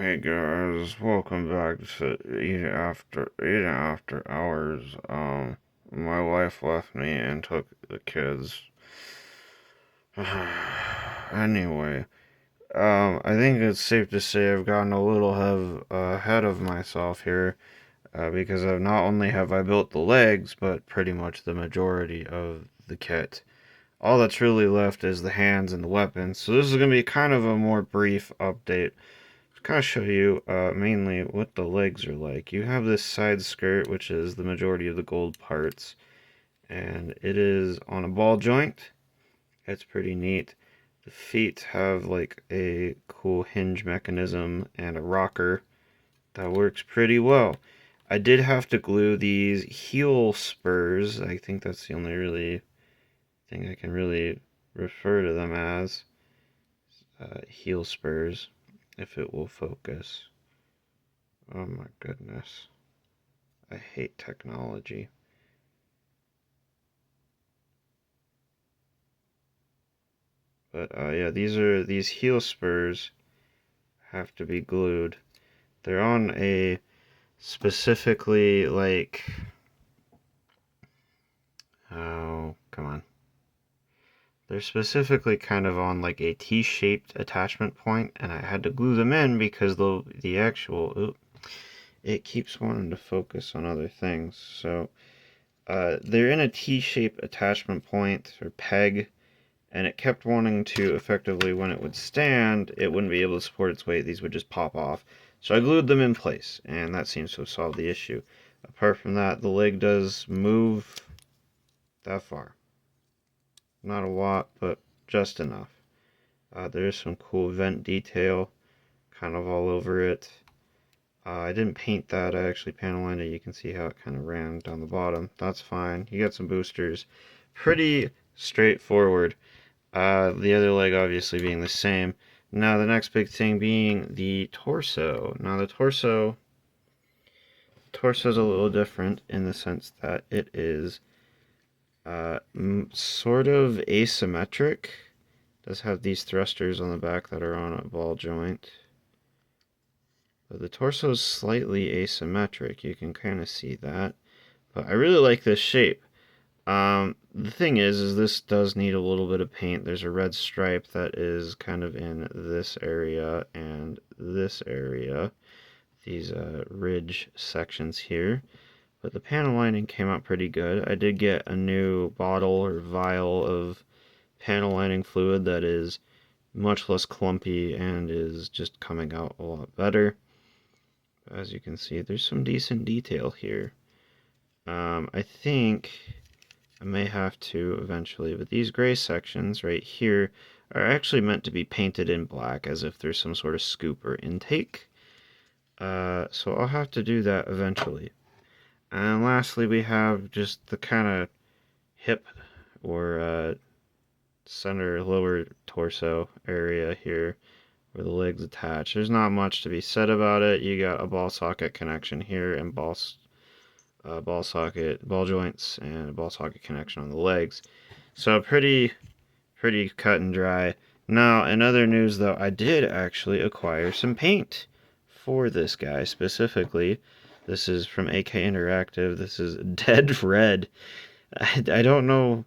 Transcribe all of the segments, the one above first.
Hey guys, welcome back to Aidan After Hours. My wife left me and took the kids. Anyway, I think it's safe to say I've gotten a little ahead of myself here, because I've not only have I built the legs, but pretty much the majority of the kit. All that's really left is the hands and the weapons. So this is going to be kind of a more brief update. Kind of show you mainly what the legs are like. You have this side skirt, which is the majority of the gold parts, and it is on a ball joint. It's pretty neat. The feet have like a cool hinge mechanism and a rocker that works pretty well. I did have to glue these heel spurs. I think that's the only really thing I can really refer to them as. Heel spurs, if it will focus. Oh my goodness. I hate technology. But yeah, these heel spurs have to be glued. They're on a specifically like, oh, come on. They're specifically kind of on like a T-shaped attachment point, and I had to glue them in because the actual it keeps wanting to focus on other things. So they're in a T-shaped attachment point or peg, and it kept wanting to effectively, when it would stand, it wouldn't be able to support its weight. These would just pop off. So I glued them in place, and that seems to have solved the issue. Apart from that, the leg does move that far. Not a lot, but just enough. There is some cool vent detail kind of all over it. I didn't paint that, I actually panel lined it. You can see how it kind of ran down the bottom. That's fine. You got some boosters. Pretty straightforward. The other leg obviously being the same. Now the next big thing being the torso. Now the torso is a little different in the sense that it is sort of asymmetric. It does have these thrusters on the back that are on a ball joint. But the torso is slightly asymmetric. You can kind of see that. But I really like this shape. The thing is this does need a little bit of paint. There's a red stripe that is kind of in this area and this area. These ridge sections here. But the panel lining came out pretty good. I did get a new bottle or vial of panel lining fluid that is much less clumpy and is just coming out a lot better. As you can see, there's some decent detail here. I think I may have to eventually, but these gray sections right here are actually meant to be painted in black as if there's some sort of scoop or intake. So I'll have to do that eventually. And lastly, we have just the kind of hip or center lower torso area here where the legs attach. There's not much to be said about it. You got a ball socket connection here and ball joints and a ball socket connection on the legs. So pretty cut and dry. Now, in other news though, I did actually acquire some paint for this guy specifically. This is from AK Interactive. This is Dead Red. I don't know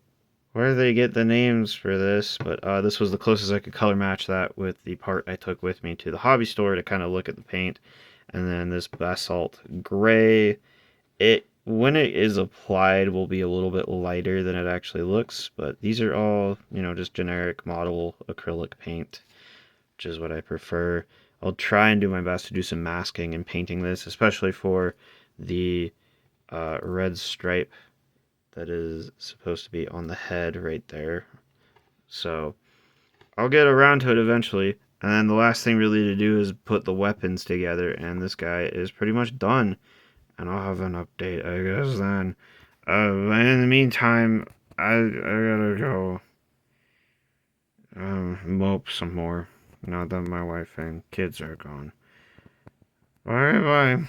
where they get the names for this, but this was the closest I could color match that with the part I took with me to the hobby store to kind of look at the paint. And then this basalt gray, when it is applied will be a little bit lighter than it actually looks, but these are all, just generic model acrylic paint, which is what I prefer. I'll try and do my best to do some masking and painting this, especially for the red stripe that is supposed to be on the head right there. So I'll get around to it eventually. And then the last thing really to do is put the weapons together, and this guy is pretty much done. And I'll have an update, I guess, then. In the meantime, I gotta go mope some more now that my wife and kids are gone. Bye bye.